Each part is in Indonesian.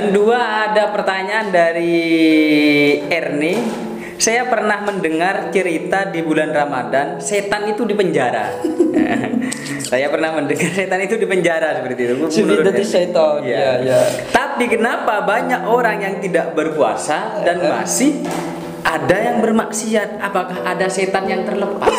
Dua, ada pertanyaan dari Erni. Saya pernah mendengar cerita di bulan Ramadan setan itu dipenjara. Saya pernah mendengar setan itu dipenjara seperti itu. Menurut setan. Ya. Ya. Tapi kenapa banyak orang yang tidak berpuasa dan masih ada yang bermaksiat? Apakah ada setan yang terlepas?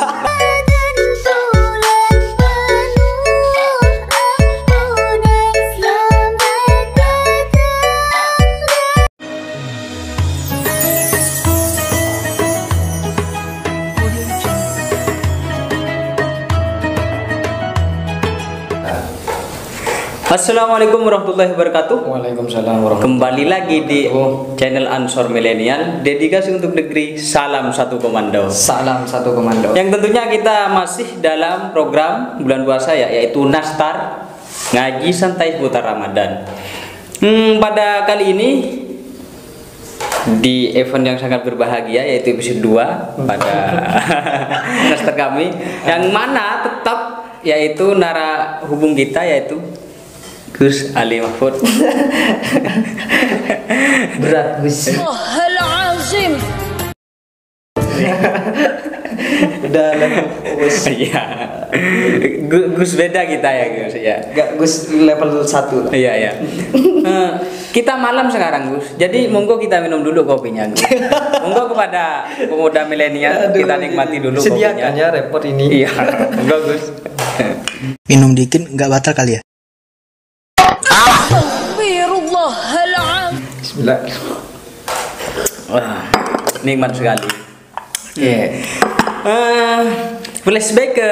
Assalamualaikum warahmatullahi wabarakatuh. Waalaikumsalam warahmatullahi. Kembali lagi di channel Ansor Milenial, dedikasi untuk negeri, salam satu komando. Salam satu komando. Yang tentunya kita masih dalam program bulan puasa ya, yaitu Nastar, ngaji santai seputar Ramadan. Pada kali ini di event yang sangat berbahagia, yaitu episode 2 pada Nastar kami, yang mana tetap yaitu nara hubung kita yaitu Gus Ali Mahfud. Berat Gus. Udah level Gus. Iya. Gus beda kita ya Gus ya. Gak Gus level 1 lah. Iya. Kita malam sekarang Gus. Jadi monggo kita minum dulu kopinya Gus. Monggo kepada pemuda milenial kita nikmati dulu kopinya. Sediakan ya repot ini. Iya. Monggo Gus. Minum dikit nggak batal kali ya? Bismillah. Wah, nikmat sekali. Oke. Flashback ke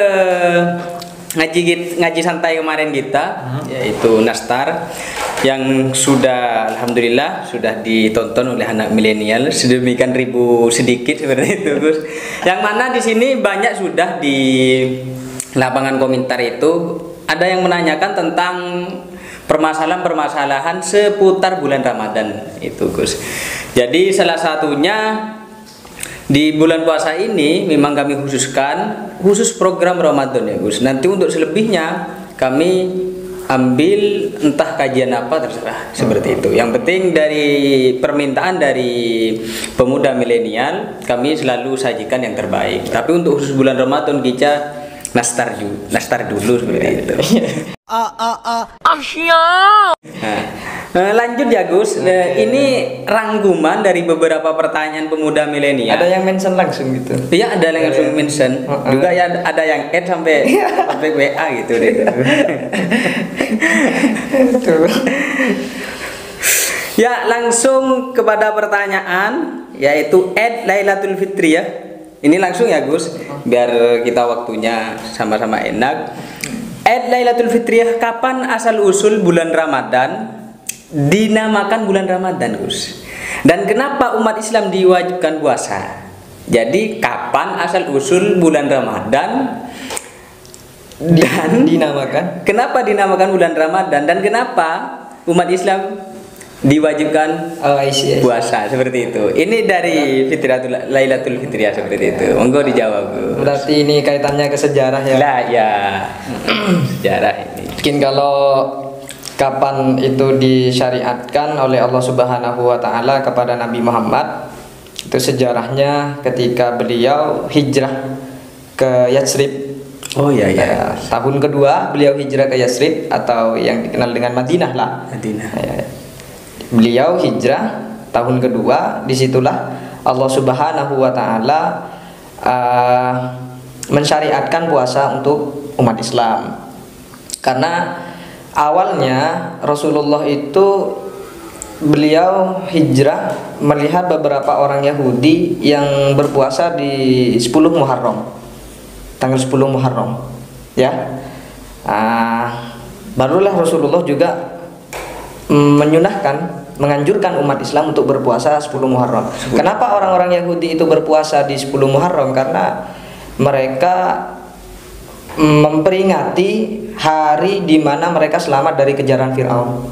ngaji santai kemarin kita, yaitu Nastar, yang sudah alhamdulillah sudah ditonton oleh anak milenial sedemikian ribu sedikit seperti itu Gus. Yang mana di sini banyak sudah di lapangan komentar itu ada yang menanyakan tentang permasalahan-permasalahan seputar bulan Ramadan itu Gus. Jadi salah satunya di bulan puasa ini memang kami khusus program Ramadan ya Gus. Nanti untuk selebihnya kami ambil entah kajian apa terserah seperti itu. Yang penting dari permintaan dari pemuda milenial kami selalu sajikan yang terbaik. Tapi untuk khusus bulan Ramadan kita nastar dulu seperti itu. Lanjut ya Gus. Ini rangkuman dari beberapa pertanyaan pemuda milenial. Ada yang mention langsung gitu. Iya, ada yang langsung mention. Juga ya ada yang add sampai WA gitu deh. Ya, langsung kepada pertanyaan yaitu Lailatul Fitri ya. Ini langsung ya Gus, biar kita waktunya sama-sama enak. Lailatul Fitriyah, kapan asal usul bulan Ramadan dinamakan bulan Ramadan Gus? Dan kenapa umat Islam diwajibkan puasa? Jadi kapan asal usul bulan Ramadan dan dinamakan? Kenapa dinamakan bulan Ramadan dan kenapa umat Islam diwajibkan puasa seperti itu? Ini dari Lailatul Fitriyah seperti itu. Monggo dijawab Bu. Berarti ini kaitannya ke sejarah ya? Lah ya. Sejarah ini. Mungkin kalau kapan itu disyariatkan oleh Allah Subhanahu wa taala kepada Nabi Muhammad, itu sejarahnya ketika beliau hijrah ke Yatsrib. Oh iya ya. Tahun kedua beliau hijrah ke Yatsrib atau yang dikenal dengan Madinah lah. Madinah. Beliau hijrah tahun kedua, disitulah Allah Subhanahu wa taala mensyariatkan puasa untuk umat Islam. Karena awalnya Rasulullah itu beliau hijrah melihat beberapa orang Yahudi yang berpuasa di 10 Muharram. Tanggal 10 Muharram. Ya. Barulah Rasulullah juga menganjurkan umat Islam untuk berpuasa 10 Muharram. Kenapa orang-orang Yahudi itu berpuasa di 10 Muharram? Karena mereka memperingati hari di mana mereka selamat dari kejaran Firaun.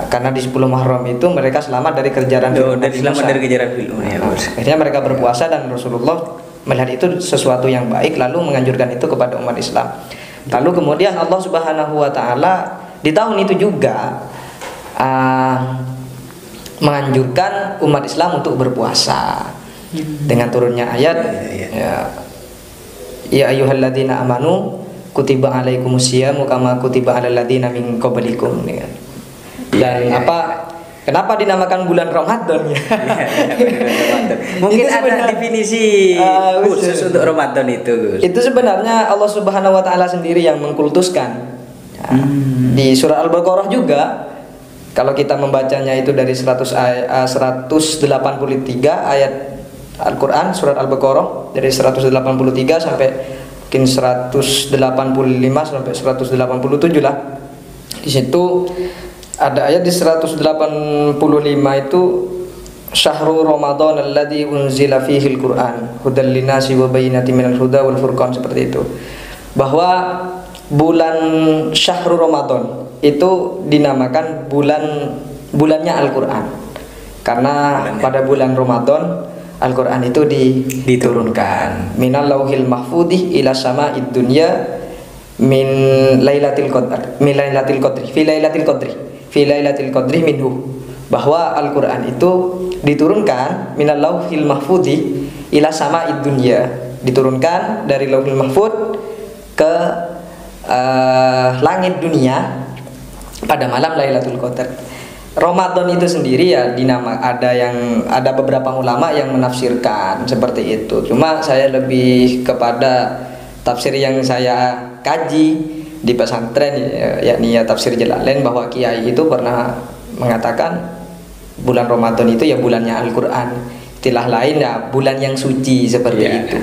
Karena di 10 Muharram itu mereka selamat dari kejaran Firaun. Dari kejaran Firaun ya. Akhirnya mereka berpuasa dan Rasulullah melihat itu sesuatu yang baik lalu menganjurkan itu kepada umat Islam. Lalu kemudian Allah Subhanahu wa taala di tahun itu juga menganjurkan umat Islam untuk berpuasa dengan turunnya ayat ya ayyuhalladzina amanu kutiba alaikumusyiyamu kama kutiba alal ladzina min qablikum, ya. Dan kenapa dinamakan bulan Ramadan ya? Mungkin ada definisi khusus untuk Ramadan itu, Gus. Itu sebenarnya Allah Subhanahu wa taala sendiri yang mengkultuskan. Di surah Al-Baqarah juga kalau kita membacanya itu dari 183 ayat Al-Quran, surat Al-Baqarah dari 183 sampai mungkin 185 sampai 187 lah. Di situ ada ayat di 185 itu Syahrul Ramadan alladzi unzila fihil Qur'an hudal linasi wa bayyinatin minal huda wal furqan, seperti itu. Bahwa bulan Syahrul Ramadan itu dinamakan bulannya Al-Qur'an. Karena pada bulan Ramadan Al-Quran itu diturunkan minal lauhil mahfudih ila sama'id dunya min lailatul qadri minhu, bahwa Al-Quran itu diturunkan minal lauhil mahfudih ila sama'id dunya, diturunkan dari lauhil mahfud ke langit dunia pada malam Lailatul Qadar. Ramadan itu sendiri ya ada beberapa ulama yang menafsirkan seperti itu. Cuma saya lebih kepada tafsir yang saya kaji di pesantren, yakni tafsir Jalalain, bahwa kiai itu pernah mengatakan bulan Ramadan itu ya bulannya Al-Qur'an. Istilah lain ya bulan yang suci, seperti itu.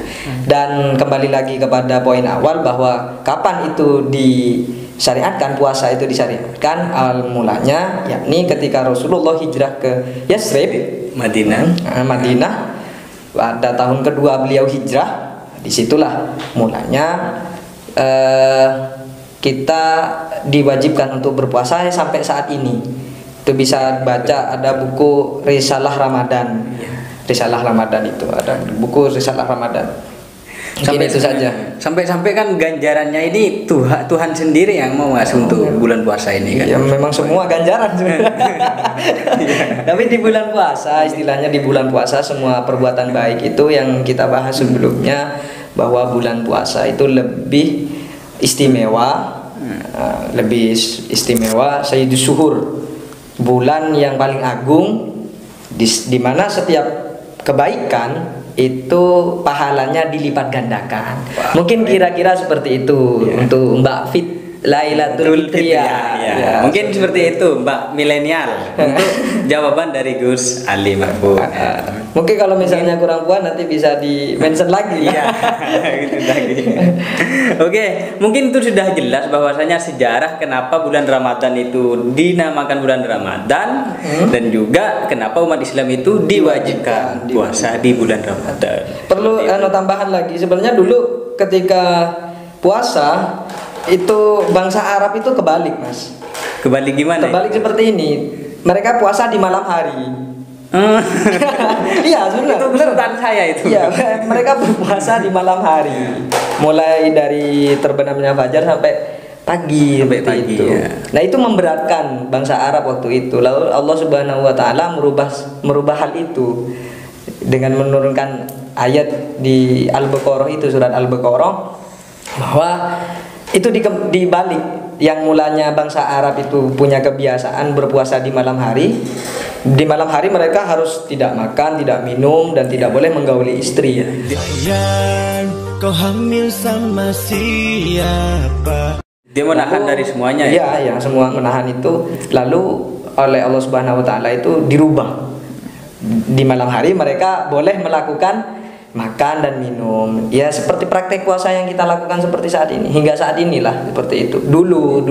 Dan kembali lagi kepada poin awal bahwa kapan itu disyariatkan, puasa itu disyariatkan mulanya yakni ketika Rasulullah hijrah ke Yathrib, Madinah pada tahun kedua beliau hijrah. Disitulah mulanya kita diwajibkan untuk berpuasa sampai saat ini. Itu bisa baca, ada buku Risalah Ramadan. Risalah Ramadan itu ada buku Risalah Ramadan. Sampai itu saja. Sampai kan ganjarannya ini Tuhan sendiri yang mau ngasih untuk bulan puasa ini kan. Ya memang semua ganjaran Tapi di bulan puasa, istilahnya di bulan puasa semua perbuatan baik itu yang kita bahas sebelumnya, bahwa bulan puasa itu lebih istimewa, Sayyidus Syuhur, bulan yang paling agung, di mana setiap kebaikan itu pahalanya dilipat gandakan. Mungkin kira-kira seperti itu untuk Mbak Fit Lailatul Fitriyah. Mungkin seperti itu Mbak milenial untuk jawaban dari Gus Ali Mahfud. Mungkin kalau misalnya kurang puas nanti bisa di mention lagi. Gitu lagi. Oke, mungkin itu sudah jelas bahwasanya sejarah kenapa bulan Ramadan itu dinamakan bulan Ramadan, dan juga kenapa umat Islam itu diwajibkan puasa di bulan Ramadan. Perlu tambahan lagi, sebenarnya dulu ketika puasa itu bangsa Arab itu kebalik, Mas. Kebalik gimana? Kebalik seperti ini. Mereka puasa di malam hari. Iya, sebenarnya. Itu beneran saya itu. Iya, mereka berpuasa di malam hari. Mulai dari terbenamnya fajar sampai pagi, itu. Ya. Nah, itu memberatkan bangsa Arab waktu itu. Lalu Allah Subhanahu wa taala merubah hal itu dengan menurunkan ayat di Al-Baqarah itu, surat Al-Baqarah, bahwa itu dibalik. Yang mulanya bangsa Arab itu punya kebiasaan berpuasa di malam hari. Di malam hari mereka harus tidak makan, tidak minum, dan tidak boleh menggauli istri. Kau hamil sama siapa? Dia menahan dari semuanya. Iya, semua menahan itu. Lalu oleh Allah Subhanahu wa taala itu dirubah. Di malam hari mereka boleh melakukan makan dan minum, ya seperti praktek puasa yang kita lakukan seperti saat ini, hingga saat inilah seperti itu. Dulu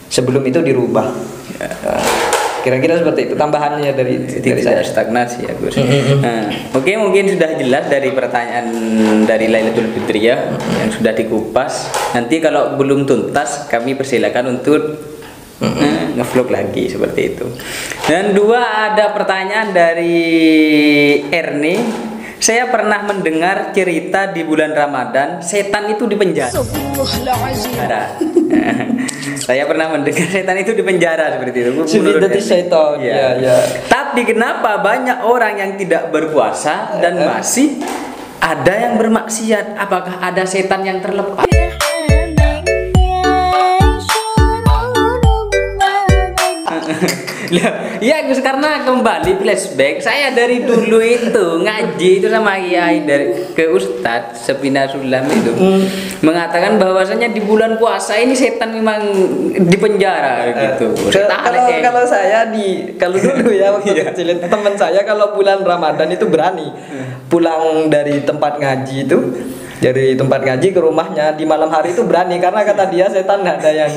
sebelum itu dirubah. Kira-kira seperti itu tambahannya dari saya. Stagnasi ya Gus. Oke, mungkin sudah jelas dari pertanyaan dari Lailatul Fitriyah yang sudah dikupas. Nanti kalau belum tuntas kami persilakan untuk ngevlog lagi seperti itu. Dan dua, ada pertanyaan dari Ernie. Saya pernah mendengar cerita di bulan Ramadan setan itu di penjara. Saya pernah mendengar setan itu di penjara seperti itu. Menurut setan. Ya. Ya. Tapi kenapa banyak orang yang tidak berpuasa dan masih ada yang bermaksiat? Apakah ada setan yang terlepas? Ya Gus, karena kembali flashback saya dari dulu itu ngaji itu sama kiai dari ke Ustadz Sepina Sulam itu mengatakan bahwasanya di bulan puasa ini setan memang di penjara gitu. Kalau saya kalau dulu ya waktu kecil teman saya kalau bulan Ramadan itu berani pulang dari tempat ngaji itu, dari tempat ngaji ke rumahnya di malam hari itu berani karena kata dia setan nggak ada yang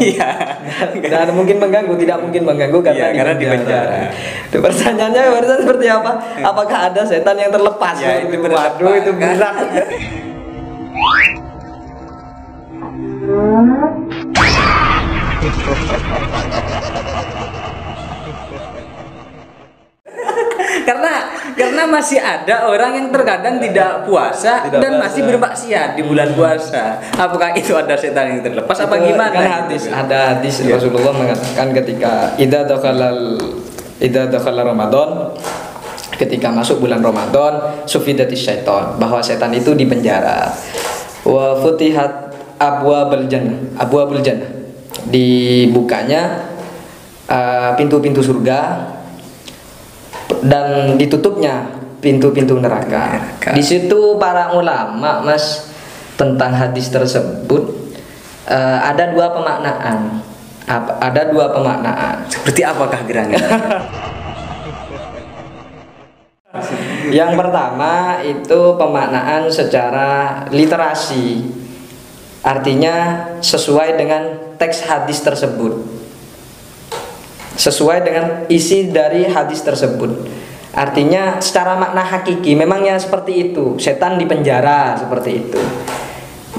dan mungkin mengganggu, tidak mungkin mengganggu karena di penjara. Pertanyaannya barusan seperti apa? Apakah ada setan yang terlepas? Ya, itu waduh itu berat. karena masih ada orang yang terkadang tidak puasa dan masih bermaksiat di bulan puasa. Apakah itu ada setan yang terlepas apa gimana? Kan ada hadis Rasulullah mengatakan ketika idza dakhala Ramadan, ketika masuk bulan Ramadan, sufidatis syaitan, bahwa setan itu di penjara. Wa futihat abwabul jannah, dibukanya pintu-pintu surga dan ditutupnya pintu-pintu neraka. Di situ para ulama tentang hadis tersebut ada dua pemaknaan. Seperti apakah gerangan? Yang pertama itu pemaknaan secara literasi, artinya sesuai dengan teks hadis tersebut, sesuai dengan isi dari hadis tersebut. Artinya secara makna hakiki memangnya seperti itu, setan di penjara seperti itu.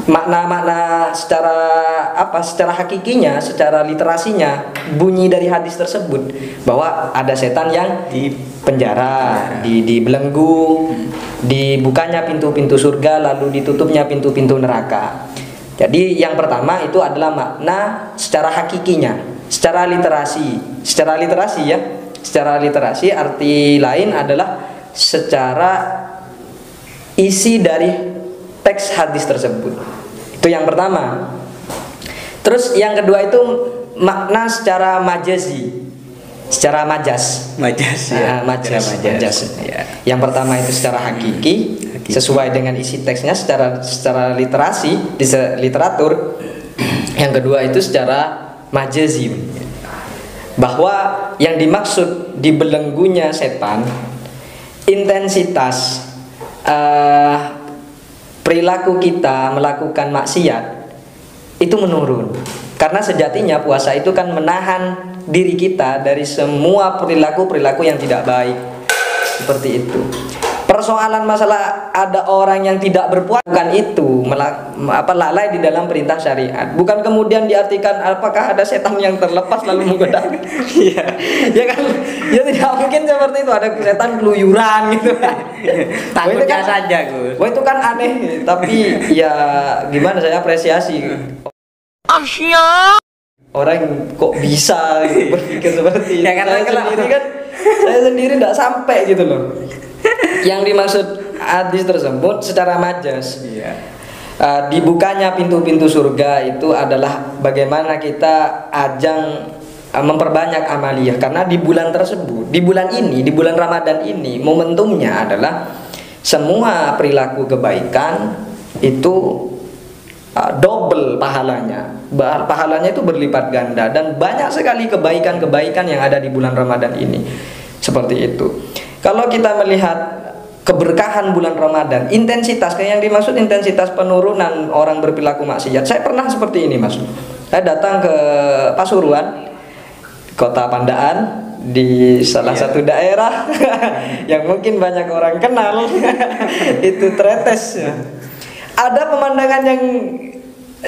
Makna-makna secara hakikinya, secara literasinya, bunyi dari hadis tersebut bahwa ada setan yang di penjara, dibelenggu, dibukanya pintu-pintu surga lalu ditutupnya pintu-pintu neraka. Jadi yang pertama itu adalah makna secara hakikinya, secara literasi arti lain adalah secara isi dari teks hadis tersebut. Itu yang pertama. Terus yang kedua itu makna secara majazi, secara majas. Ya. Ya. Yang pertama itu secara hakiki, sesuai dengan isi teksnya secara literasi, di literatur. Yang kedua itu secara majazi, bahwa yang dimaksud dibelenggunya setan, intensitas perilaku kita melakukan maksiat itu menurun. Karena sejatinya puasa itu kan menahan diri kita dari semua perilaku yang tidak baik. Seperti itu. Persoalan masalah ada orang yang tidak berpuasa bukan itu, lalai di dalam perintah syariat. Bukan kemudian diartikan apakah ada setan yang terlepas lalu menggoda. Ya kan? Ya tidak mungkin seperti itu, ada setan keluyuran gitu. Takutnya saja, Gus. Wah itu kan aneh, tapi ya gimana, saya apresiasi. Orang kok bisa gitu, berpikir seperti itu. Ya, saya sendiri tidak sampai gitu loh. Yang dimaksud hadis tersebut secara majas, dibukanya pintu-pintu surga itu adalah bagaimana kita ajang memperbanyak amaliyah. Karena di bulan tersebut, di bulan Ramadan ini, momentumnya adalah semua perilaku kebaikan itu double pahalanya. Pahalanya itu berlipat ganda dan banyak sekali kebaikan-kebaikan yang ada di bulan Ramadan ini. Seperti itu. Kalau kita melihat keberkahan bulan Ramadan, intensitas, kayak yang dimaksud intensitas penurunan orang berperilaku maksiat. Saya pernah seperti ini, Mas. Saya datang ke Pasuruan, Kota Pandaan, di salah satu daerah yang mungkin banyak orang kenal. Itu Tretes. Ada pemandangan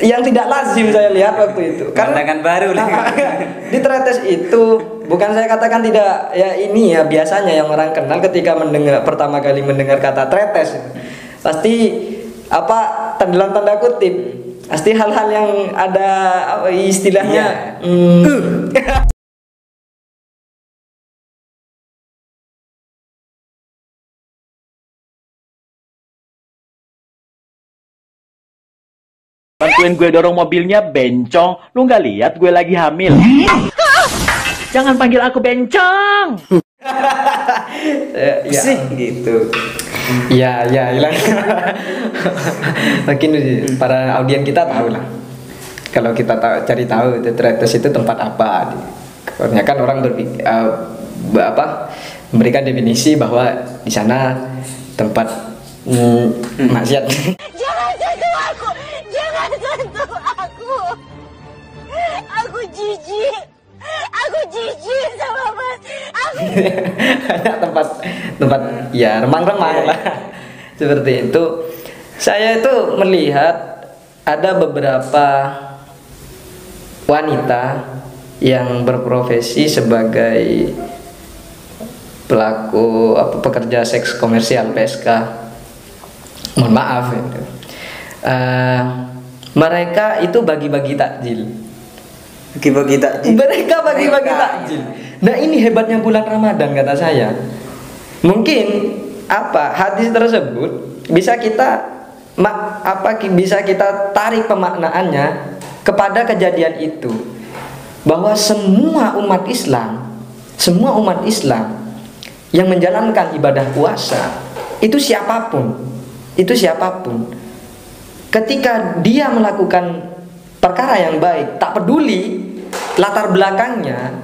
yang tidak lazim saya lihat waktu itu. Pemandangan baru lah. Di Tretes itu bukan saya katakan tidak, ya ini ya biasanya yang orang kenal ketika pertama kali mendengar kata tretes pasti apa dalam tanda kutip pasti hal-hal yang ada apa, istilahnya Bantuin gue dorong mobilnya, bencong. Lu nggak lihat gue lagi hamil? Jangan panggil aku bencong. ya Sih gitu. ya hilang. Mungkin para audien kita tahu lah. Kalau kita cari tahu itu tretes itu tempat apa. Karena kan orang memberikan definisi bahwa di sana tempat maksiat. Jangan sentuh aku! Jangan sentuh aku! Aku jijik! Aku jijik sama Mas! Aku... tempat ya remang-remang lah. Seperti itu. Saya itu melihat ada beberapa wanita yang berprofesi sebagai pelaku pekerja seks komersial PSK. Mohon maaf itu. Mereka itu bagi-bagi takjil. Mereka bagi-bagi takjil. Nah, ini hebatnya bulan Ramadan kata saya. Mungkin hadis tersebut bisa kita bisa kita tarik pemaknaannya kepada kejadian itu, bahwa semua umat Islam yang menjalankan ibadah puasa itu siapapun, ketika dia melakukan perkara yang baik, tak peduli latar belakangnya,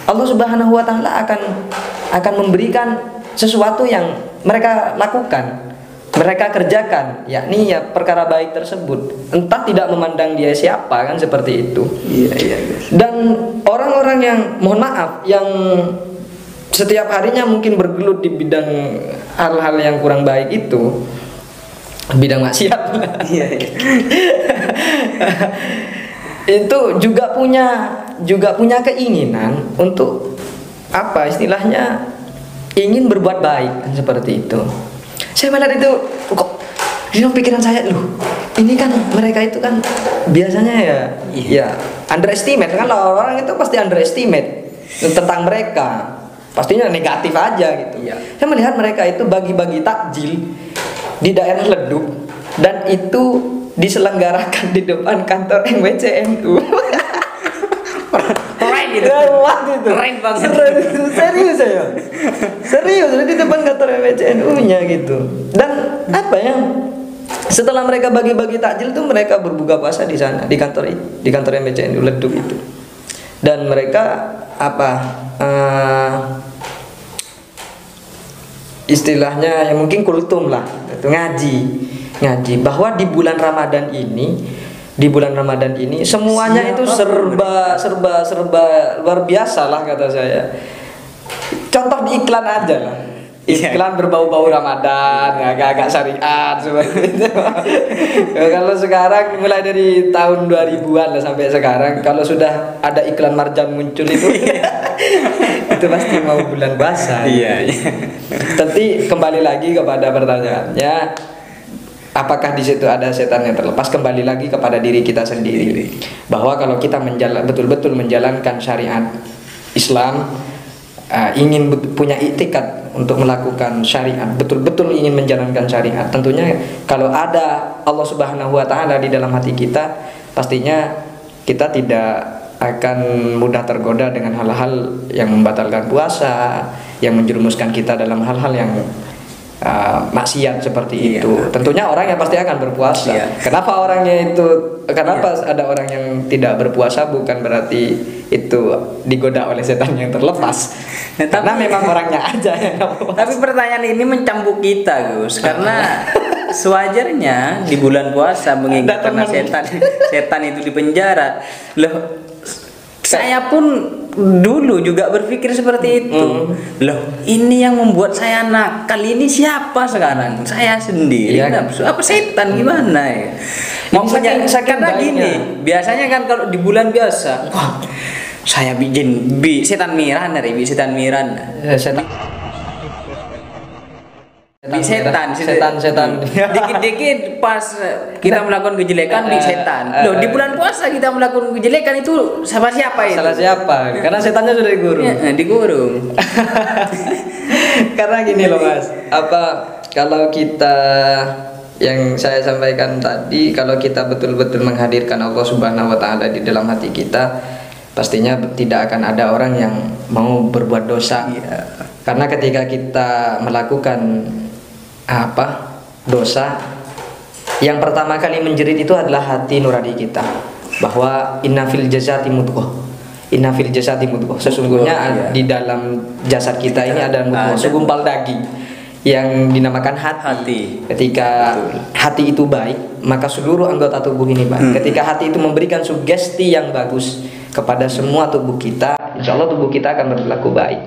Allah Subhanahu wa taala akan memberikan sesuatu yang mereka lakukan, mereka kerjakan, yakni ya perkara baik tersebut, entah tidak memandang dia siapa, kan seperti itu. Iya. Dan orang-orang yang mohon maaf yang setiap harinya mungkin bergelut di bidang hal-hal yang kurang baik itu, bidang maksiat. Iya. Itu juga punya keinginan untuk istilahnya ingin berbuat baik, kan seperti itu. Saya melihat itu kok di dalam pikiran saya, ini kan mereka itu kan biasanya ya underestimate kan, orang itu pasti underestimate tentang mereka, pastinya negatif aja gitu. Saya melihat mereka itu bagi-bagi takjil di daerah Leduk, dan itu diselenggarakan di depan kantor MWCNU. Keren gitu. Keren banget. Serius di depan kantor MWCNU-nya gitu. Dan setelah mereka bagi-bagi takjil itu mereka berbuka puasa di sana, di kantor MWCNU Leduk itu. Dan mereka istilahnya yang mungkin kultum lah, itu ngaji bahwa di bulan Ramadan ini semuanya itu serba luar biasa lah kata saya. Contoh di iklan aja lah, iklan berbau-bau Ramadan, agak-agak syariat seperti itu. Kalau sekarang mulai dari tahun 2000-an lah sampai sekarang, kalau sudah ada iklan marjan muncul itu itu pasti mau bulan puasa. Iya. Tapi kembali lagi kepada pertanyaannya, apakah di situ ada setan yang terlepas? Kembali lagi kepada diri kita sendiri. Bahwa kalau kita betul-betul menjalankan syariat Islam, ingin punya iktikad untuk melakukan syariat, betul-betul ingin menjalankan syariat, tentunya kalau ada Allah Subhanahu wa taala di dalam hati kita, pastinya kita tidak akan mudah tergoda dengan hal-hal yang membatalkan puasa, yang menjerumuskan kita dalam hal-hal yang maksiat seperti itu. Tentunya orang yang pasti akan berpuasa. Kenapa ada orang yang tidak berpuasa? Bukan berarti itu digoda oleh setan yang terlepas. Karena memang orangnya aja yang Tapi pertanyaan ini mencambuk kita, Gus, karena sewajarnya di bulan puasa mengingat karena setan itu di penjara. Saya pun dulu juga berpikir seperti itu. Ini yang membuat saya nakal ini siapa sekarang? Saya sendiri. Apa setan gimana ya? Maksudnya karena gini, biasanya kan kalau di bulan biasa, Saya bikin setan miran dari setan miran. Setan. Setan. Dikit-dikit pas kita melakukan kejelekan di setan. Loh, di bulan puasa kita melakukan kejelekan itu sama siapa itu? Salah siapa? Karena setannya sudah digurung. Ya, digurung. Karena gini loh Mas, kalau kita yang saya sampaikan tadi, kalau kita betul-betul menghadirkan Allah Subhanahu wa taala di dalam hati kita, pastinya tidak akan ada orang yang mau berbuat dosa. Karena ketika kita melakukan dosa, yang pertama kali menjerit itu adalah hati nurani kita, bahwa inna fil jasati mudghah. Inna fil jasati mudghah. Sesungguhnya di dalam jasad kita ini ada mudghah, segumpal daging yang dinamakan hati. Ketika hati itu baik, maka seluruh anggota tubuh ini baik. Ketika hati itu memberikan sugesti yang bagus kepada semua tubuh kita, insya Allah tubuh kita akan berlaku baik.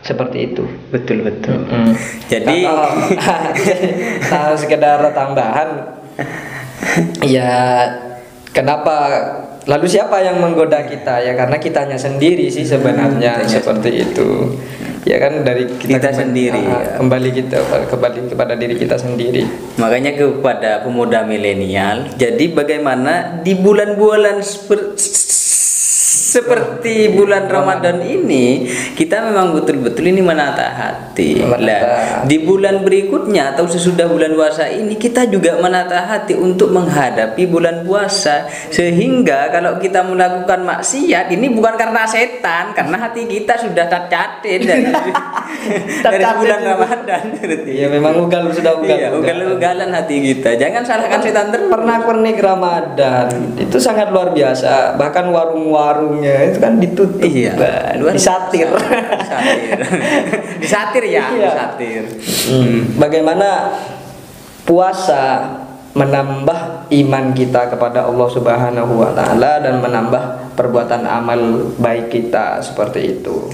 Seperti itu. Betul. Jadi kalau sekedar tambahan, ya kenapa? Lalu siapa yang menggoda kita? Ya karena kitanya sendiri sih sebenarnya seperti itu. Ya kan dari kita sendiri. Kembali kepada diri kita sendiri. Makanya kepada pemuda milenial, jadi bagaimana di bulan-bulan seperti bulan Ramadan ini kita memang betul-betul ini menata hati. Lah, di bulan berikutnya atau sesudah bulan puasa ini kita juga menata hati untuk menghadapi bulan puasa, sehingga kalau kita melakukan maksiat ini bukan karena setan, karena hati kita sudah tercatat dari bulan Ramadan. Ya memang sudah ugal-ugalan hati kita. Jangan salahkan setan terus. Pernak-pernik Ramadan itu sangat luar biasa. Bahkan warung-warungnya itu kan ditutup, disatir. Disatir ya. Bagaimana puasa menambah iman kita kepada Allah Subhanahu wa taala dan menambah perbuatan amal baik kita, seperti itu.